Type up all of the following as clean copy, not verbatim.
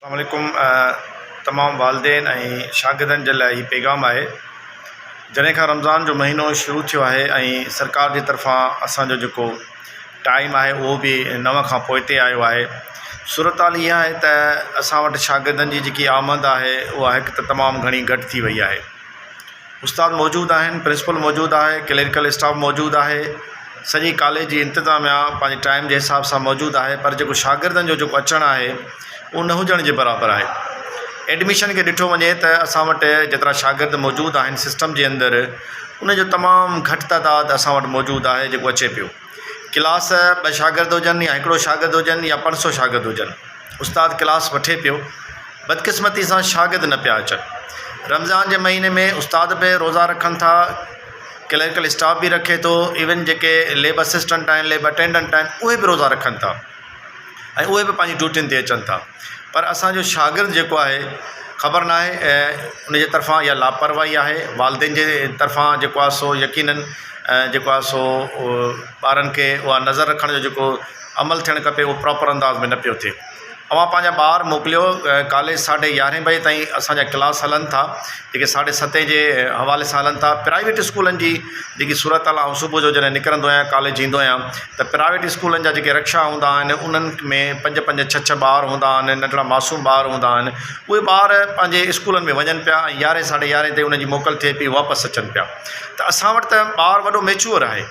अस्सलामुअलैकुम। तमाम वालदेन ऐं शागिर्दनि जे लाइ हीउ पैगाम आहे। जॾहिं खां रमज़ान जो महीनो शुरू थियो आहे ऐं सरकार जी तरफ़ां असांजो जेको टाइम आहे उहो बि 9 खां पोइते आयो आहे। सूरत हाल इहा आहे त असां वटि शागिर्दनि जी जेकी आमद आहे उहा हिकु त तमामु घणी घटि थी वई आहे। उस्ताद मौजूदु आहिनि, प्रिंसिपल मौजूदु आहे, क्लरिकल स्टाफ मौजूदु आहे, सॼी कॉलेज जी इंतिज़ामिया पंहिंजे टाइम जे हिसाब सां मौजूदु आहे, पर जेको शागिर्दनि जो जेको अचणु आहे उहो न हुजण जे बराबरि आहे। एडमिशन खे ॾिठो वञे त असां वटि जेतिरा शागिर्द मौजूदु आहिनि सिस्टम जे अंदरि उनजो तमामु घटि तइदाद असां वटि मौजूदु आहे जेको अचे पियो। क्लास 2 शागिर्द हुजनि या 1 शागिर्द हुजनि या 500 शागिर्द हुजनि, उस्ताद क्लास वठे पियो, बदकिस्मती सां शागिर्द न पिया अचनि। रमज़ान जे महीने में उस्ताद बि रोज़ा रखनि था, क्लरिकल स्टाफ बि रखे थो, इवन जेके लेब असिस्टेंट आहिनि, लेब अटेंडेंट आहिनि, उहे बि रोज़ा रखनि था ऐं उहे बि पंहिंजी ड्यूटियुनि ते अचनि था। पर असांजो शागिर्द जेको आहे ख़बर न आहे उनजे तरफ़ां या लापरवाही आहे, वालदेन जे तरफ़ां जेको आहे सो यकीनन जेको आहे सो ॿारनि खे उहा नज़र रखण जो जेको अमल थियणु खपे उहो प्रॉपर अंदाज़ में न पियो थिए। अवां पंहिंजा ॿार मोकिलियो, कॉलेज 11:30 बजे ताईं असांजा क्लास हलनि था जेके 7:30 जे हवाले सां हलनि था। प्राइवेट स्कूलनि जी जेकी सूरत हाल आहे, सुबुह जो जॾहिं निकिरंदो आहियां कॉलेज ईंदो आहियां त प्राइवेट स्कूलनि जा जेके रिक्शा हूंदा आहिनि उन्हनि में 5-5, 6-6 ॿार हूंदा आहिनि, नंढड़ा मासूम ॿार हूंदा आहिनि। उहे ॿार पंहिंजे स्कूलनि में वञनि पिया ऐं 11, 11:30 ते उन्हनि जी मोकल थिए पई, वापसि अचनि पिया। त असां वटि त ॿारु वॾो मेच्योर आहे,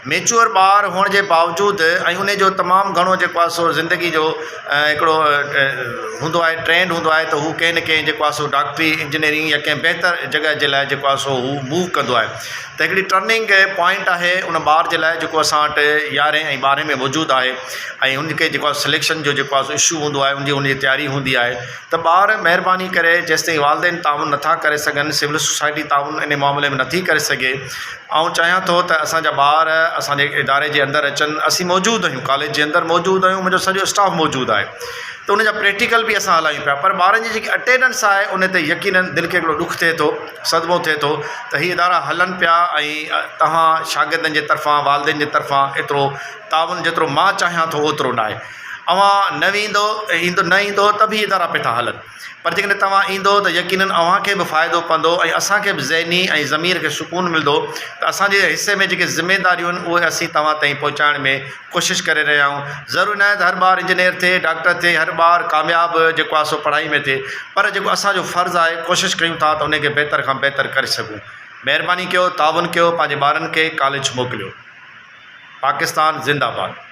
मेच्योर ॿार हुअण जे बावजूदि ऐं उन जो तमामु घणो जेको आहे सो ज़िंदगी जो हिकिड़ो हूंदो आहे, ट्रेंड हूंदो आहे त हू कंहिं न कंहिं जेको आहे सो डॉक्टरी, इंजीनियरिंग या कंहिं बहितर जॻह जे लाइ जेको आहे सो हू मूव कंदो आहे। त हिकिड़ी टर्निंग पॉइंट आहे उन ॿार जे लाइ जेको असां वटि 11 ऐं 12 में मौजूदु आहे ऐं हुनखे जेको आहे सिलेक्शन जो जेको आहे सो इशू हूंदो आहे, हुनजी तयारी हूंदी आहे। त ॿार महिरबानी करे जेसिताईं वालदेन ताउन नथा करे सघनि, सिविल सोसाइटी ताउन इन मामले में नथी करे सघे, ऐं चाहियां थो त असांजा ॿार असांजे इदारे जे अंदरि अचनि। असीं मौजूदु आहियूं, कॉलेज जे अंदरि मौजूदु आहियूं, मुंहिंजो सॼो स्टाफ मौजूदु आहे, त उनजा प्रैक्टिकल बि असां हलायूं पिया। पर ॿारनि जी जेकी अटेंडेंस आहे उन ते यकीनन दिलि खे हिकिड़ो ॾुखु थिए थो, सदमो थिए थो त हीअ इदारा हलनि पिया ऐं तव्हां शागिर्दनि जे तरफ़ां, वालदेन जे तरफ़ां एतिरो ताउन जेतिरो मां चाहियां थो ओतिरो न आहे। अवां न ईंदो त बि इदारा पिया था हलनि, पर जेकॾहिं तव्हां ईंदो त यकीनन अव्हांखे बि फ़ाइदो पवंदो ऐं असांखे बि ज़हनी ऐं ज़मीर खे सुकून मिलंदो त असांजे हिसे में जेके ज़िमेदारियूं आहिनि उहे असीं तव्हां ताईं पहुचाइण में कोशिशि करे रहिया आहियूं। ज़रूरी न आहे त हर ॿारु इंजीनियर थिए, डॉक्टर थिए, हर ॿारु कामयाबु जेको आहे सो पढ़ाई में थिए, पर जेको असांजो फ़र्ज़ु आहे कोशिशि कयूं था त उनखे बहितर खां बहितर करे सघूं। महिरबानी कयो, ताउन कयो, पंहिंजे ॿारनि खे कॉलेज मोकिलियो। पाकिस्तान ज़िंदाबाद।